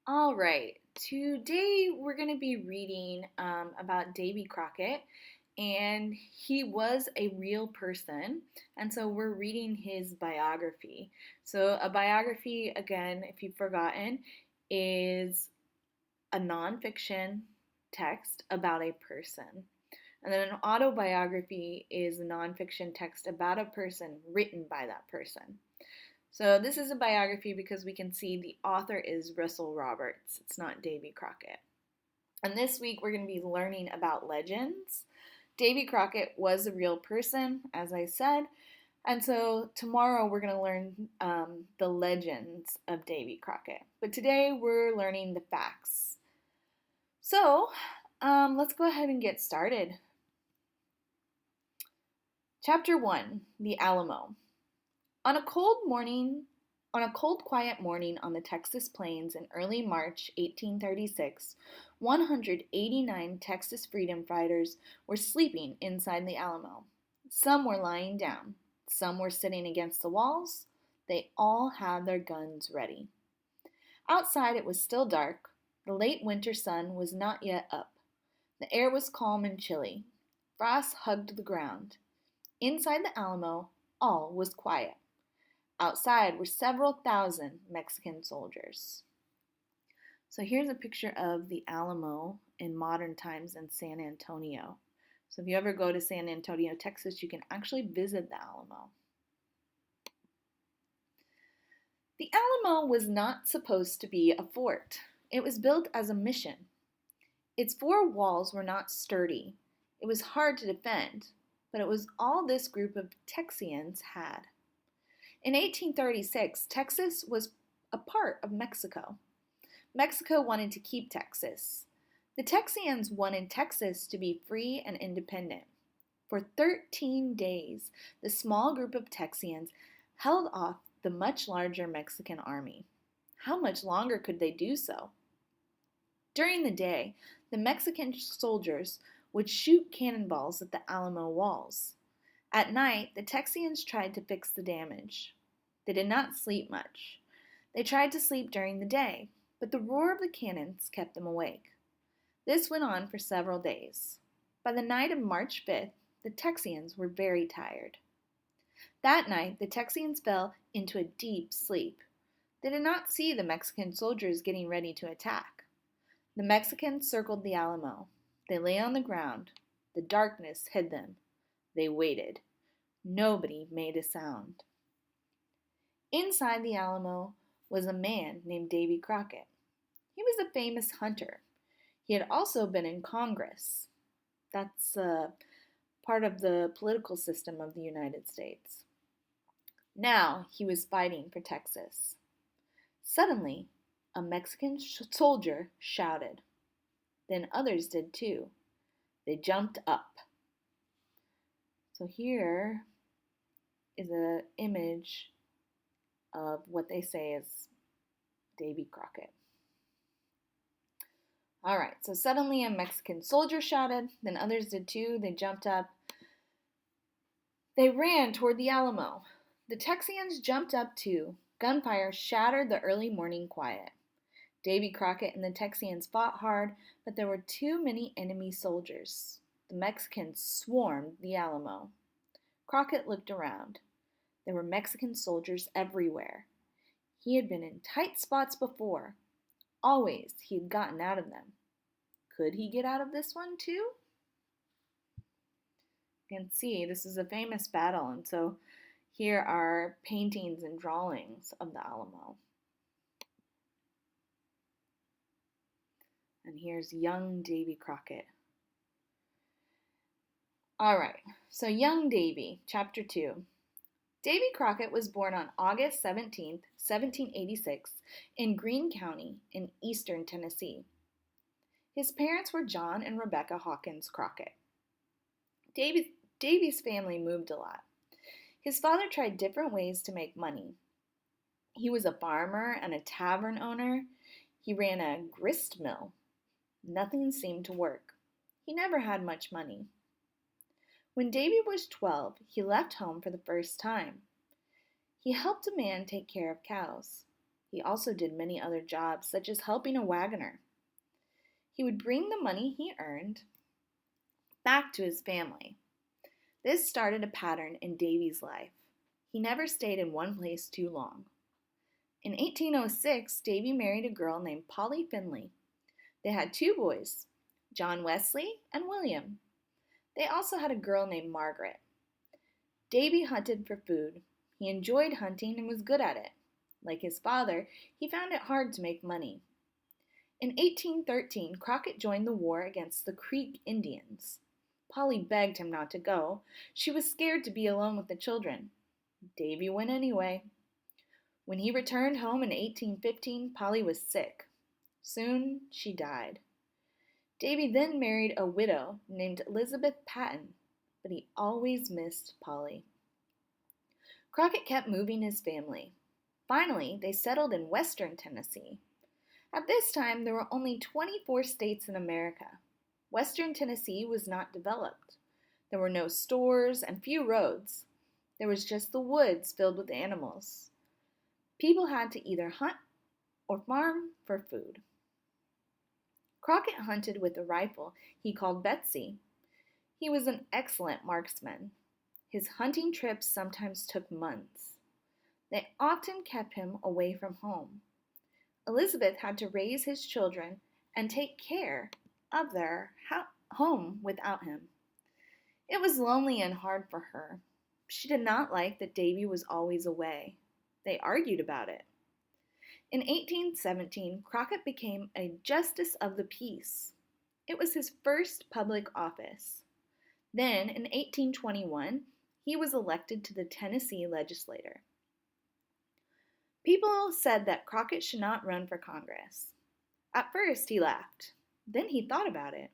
All right, today we're going to be reading about Davy Crockett, and he was a real person, and so we're reading his biography. So, a biography, again, if you've forgotten, is a nonfiction text about a person. And then an autobiography is a nonfiction text about a person written by that person. So this is a biography because we can see the author is Russell Roberts. It's not Davy Crockett. And this week we're going to be learning about legends. Davy Crockett was a real person, as I said. And so tomorrow we're going to learn the legends of Davy Crockett. But today we're learning the facts. So let's go ahead and get started. Chapter 1, The Alamo. On a cold, quiet morning on the Texas plains in early March 1836, 189 Texas freedom fighters were sleeping inside the Alamo. Some were lying down, some were sitting against the walls. They all had their guns ready. Outside it was still dark. The late winter sun was not yet up. The air was calm and chilly. Frost hugged the ground. Inside the Alamo, all was quiet. Outside were several thousand Mexican soldiers. So here's a picture of the Alamo in modern times in San Antonio. So if you ever go to San Antonio, Texas, you can actually visit the Alamo. The Alamo was not supposed to be a fort. It was built as a mission. Its four walls were not sturdy. It was hard to defend, but it was all this group of Texians had. In 1836, Texas was a part of Mexico. Mexico wanted to keep Texas. The Texians wanted Texas to be free and independent. For 13 days, the small group of Texians held off the much larger Mexican army. How much longer could they do so? During the day, the Mexican soldiers would shoot cannonballs at the Alamo walls. At night, the Texians tried to fix the damage. They did not sleep much. They tried to sleep during the day, but the roar of the cannons kept them awake. This went on for several days. By the night of March 5th, the Texians were very tired. That night, the Texians fell into a deep sleep. They did not see the Mexican soldiers getting ready to attack. The Mexicans circled the Alamo. They lay on the ground. The darkness hid them. They waited. Nobody made a sound. Inside the Alamo was a man named Davy Crockett. He was a famous hunter. He had also been in Congress. That's part of the political system of the United States. Now he was fighting for Texas. Suddenly, a Mexican soldier shouted. Then others did too. They jumped up. So here is an image of what they say is Davy Crockett. All right, so suddenly a Mexican soldier shouted, then others did too. They jumped up. They ran toward the Alamo. The Texians jumped up too. Gunfire shattered the early morning quiet. Davy Crockett and the Texians fought hard, but there were too many enemy soldiers. The Mexicans swarmed the Alamo. Crockett looked around. There were Mexican soldiers everywhere. He had been in tight spots before. Always he had gotten out of them. Could he get out of this one too? You can see this is a famous battle, and so here are paintings and drawings of the Alamo. And here's young Davy Crockett. All right, so young Davy, chapter 2. Davy Crockett was born on August 17, 1786, in Greene County in eastern Tennessee. His parents were John and Rebecca Hawkins Crockett. Davy's family moved a lot. His father tried different ways to make money. He was a farmer and a tavern owner. He ran a grist mill. Nothing seemed to work. He never had much money. When Davy was 12, he left home for the first time. He helped a man take care of cows. He also did many other jobs, such as helping a wagoner. He would bring the money he earned back to his family. This started a pattern in Davy's life. He never stayed in one place too long. In 1806, Davy married a girl named Polly Finley. They had 2 boys, John Wesley and William. They also had a girl named Margaret. Davy hunted for food. He enjoyed hunting and was good at it. Like his father, he found it hard to make money. In 1813, Crockett joined the war against the Creek Indians. Polly begged him not to go. She was scared to be alone with the children. Davy went anyway. When he returned home in 1815, Polly was sick. Soon she died. Davy then married a widow named Elizabeth Patton, but he always missed Polly. Crockett kept moving his family. Finally, they settled in western Tennessee. At this time, there were only 24 states in America. Western Tennessee was not developed. There were no stores and few roads. There was just the woods filled with animals. People had to either hunt or farm for food. Crockett hunted with a rifle he called Betsy. He was an excellent marksman. His hunting trips sometimes took months. They often kept him away from home. Elizabeth had to raise his children and take care of their home without him. It was lonely and hard for her. She did not like that Davy was always away. They argued about it. In 1817, Crockett became a Justice of the Peace. It was his first public office. Then, in 1821, he was elected to the Tennessee legislature. People said that Crockett should not run for Congress. At first, he laughed. Then he thought about it.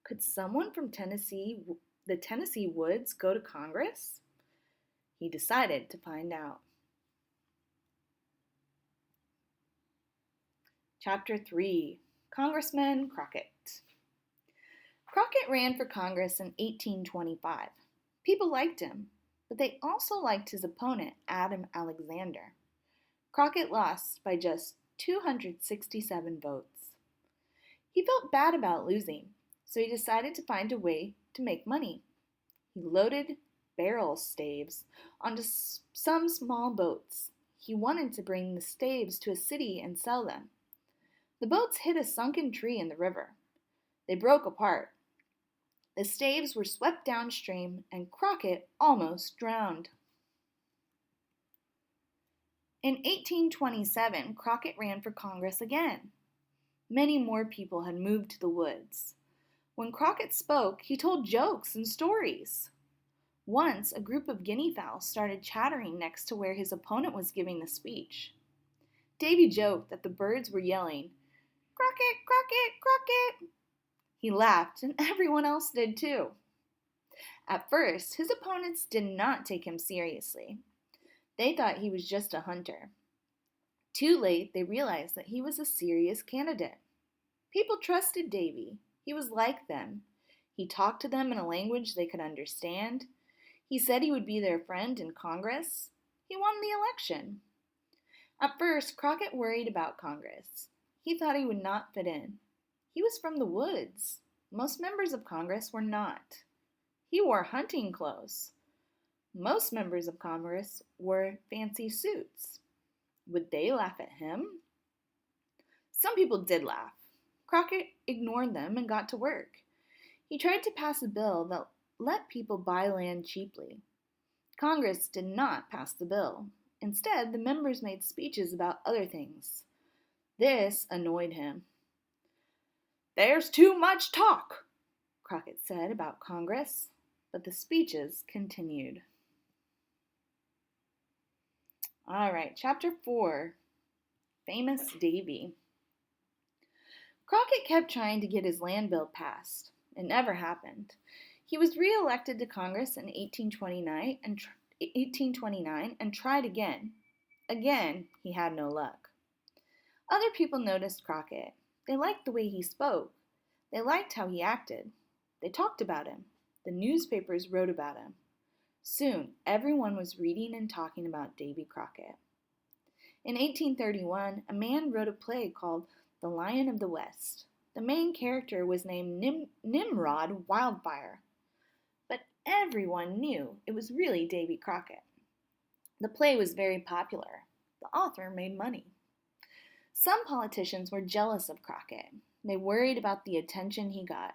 Could someone from the Tennessee woods, go to Congress? He decided to find out. Chapter 3, Congressman Crockett. Crockett ran for Congress in 1825. People liked him, but they also liked his opponent, Adam Alexander. Crockett lost by just 267 votes. He felt bad about losing, so he decided to find a way to make money. He loaded barrel staves onto some small boats. He wanted to bring the staves to a city and sell them. The boats hit a sunken tree in the river. They broke apart. The staves were swept downstream, and Crockett almost drowned. In 1827, Crockett ran for Congress again. Many more people had moved to the woods. When Crockett spoke, he told jokes and stories. Once, a group of guinea fowls started chattering next to where his opponent was giving the speech. Davy joked that the birds were yelling, "Crockett, Crockett, Crockett!" He laughed, and everyone else did too. At first, his opponents did not take him seriously. They thought he was just a hunter. Too late, they realized that he was a serious candidate. People trusted Davy. He was like them. He talked to them in a language they could understand. He said he would be their friend in Congress. He won the election. At first, Crockett worried about Congress. He thought he would not fit in. He was from the woods. Most members of Congress were not. He wore hunting clothes. Most members of Congress wore fancy suits. Would they laugh at him? Some people did laugh. Crockett ignored them and got to work. He tried to pass a bill that let people buy land cheaply. Congress did not pass the bill. Instead, the members made speeches about other things. This annoyed him. "There's too much talk," Crockett said about Congress, but the speeches continued. All right, Chapter 4, Famous Davy. Crockett kept trying to get his land bill passed. It never happened. He was re-elected to Congress in 1829 and tried again. Again, he had no luck. Other people noticed Crockett. They liked the way he spoke. They liked how he acted. They talked about him. The newspapers wrote about him. Soon, everyone was reading and talking about Davy Crockett. In 1831, a man wrote a play called The Lion of the West. The main character was named Nimrod Wildfire, but everyone knew it was really Davy Crockett. The play was very popular. The author made money. Some politicians were jealous of Crockett. They worried about the attention he got.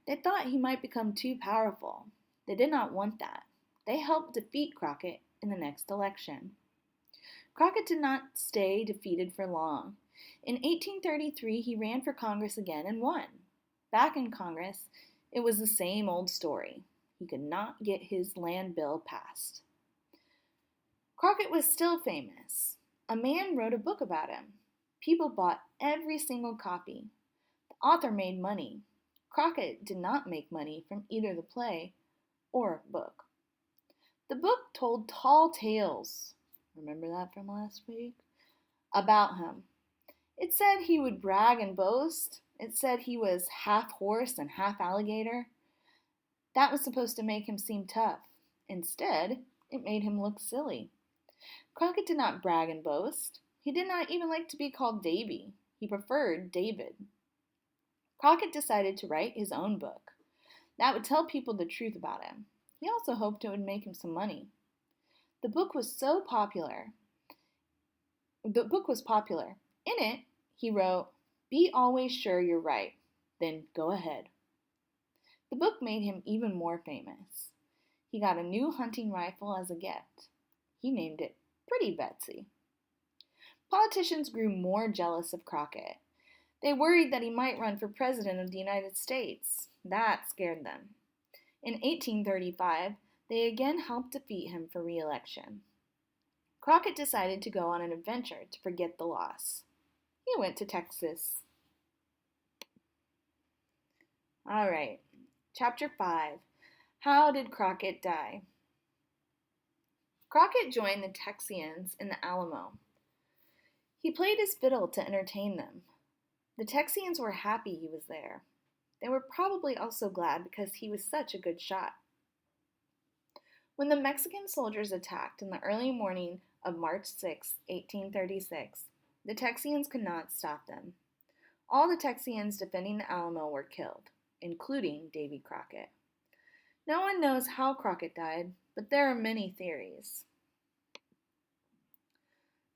They thought he might become too powerful. They did not want that. They helped defeat Crockett in the next election. Crockett did not stay defeated for long. In 1833, he ran for Congress again and won. Back in Congress, it was the same old story. He could not get his land bill passed. Crockett was still famous. A man wrote a book about him. People bought every single copy. The author made money. Crockett did not make money from either the play or book. The book told tall tales, remember that from last week, about him. It said he would brag and boast. It said he was half horse and half alligator. That was supposed to make him seem tough. Instead, it made him look silly. Crockett did not brag and boast. He did not even like to be called Davy. He preferred David. Crockett decided to write his own book. That would tell people the truth about him. He also hoped it would make him some money. The book was popular. In it, he wrote, "Be always sure you're right, then go ahead." The book made him even more famous. He got a new hunting rifle as a gift. He named it Pretty Betsy. Politicians grew more jealous of Crockett. They worried that he might run for president of the United States. That scared them. In 1835, they again helped defeat him for re-election. Crockett decided to go on an adventure to forget the loss. He went to Texas. All right, Chapter 5. How did Crockett die? Crockett joined the Texians in the Alamo. He played his fiddle to entertain them. The Texians were happy he was there. They were probably also glad because he was such a good shot. When the Mexican soldiers attacked in the early morning of March 6, 1836, the Texians could not stop them. All the Texians defending the Alamo were killed, including Davy Crockett. No one knows how Crockett died, but there are many theories.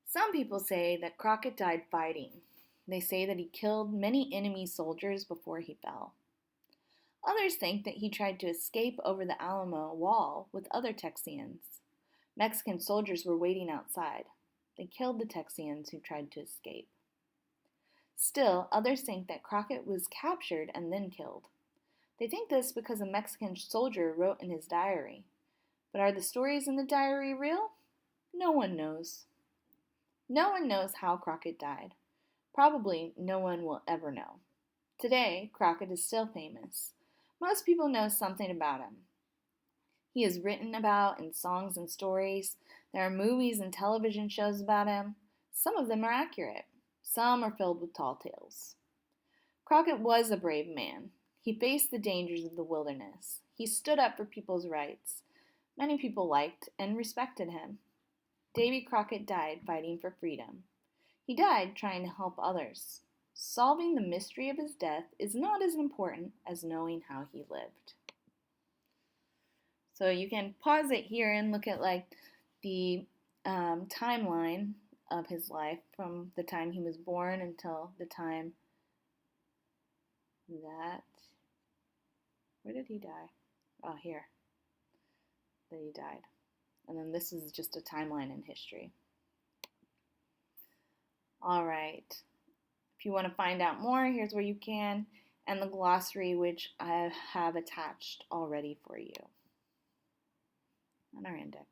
Some people say that Crockett died fighting. They say that he killed many enemy soldiers before he fell. Others think that he tried to escape over the Alamo wall with other Texians. Mexican soldiers were waiting outside. They killed the Texians who tried to escape. Still, others think that Crockett was captured and then killed. They think this because a Mexican soldier wrote in his diary. But are the stories in the diary real? No one knows. No one knows how Crockett died. Probably no one will ever know. Today, Crockett is still famous. Most people know something about him. He is written about in songs and stories. There are movies and television shows about him. Some of them are accurate. Some are filled with tall tales. Crockett was a brave man. He faced the dangers of the wilderness. He stood up for people's rights. Many people liked and respected him. Davy Crockett died fighting for freedom. He died trying to help others. Solving the mystery of his death is not as important as knowing how he lived. So you can pause it here and look at the timeline of his life from the time he was born until the time that, where did he die? Oh, here, that he died. And then this is just a timeline in history. All right. If you want to find out more, here's where you can, and the glossary, which I have attached already for you on our index.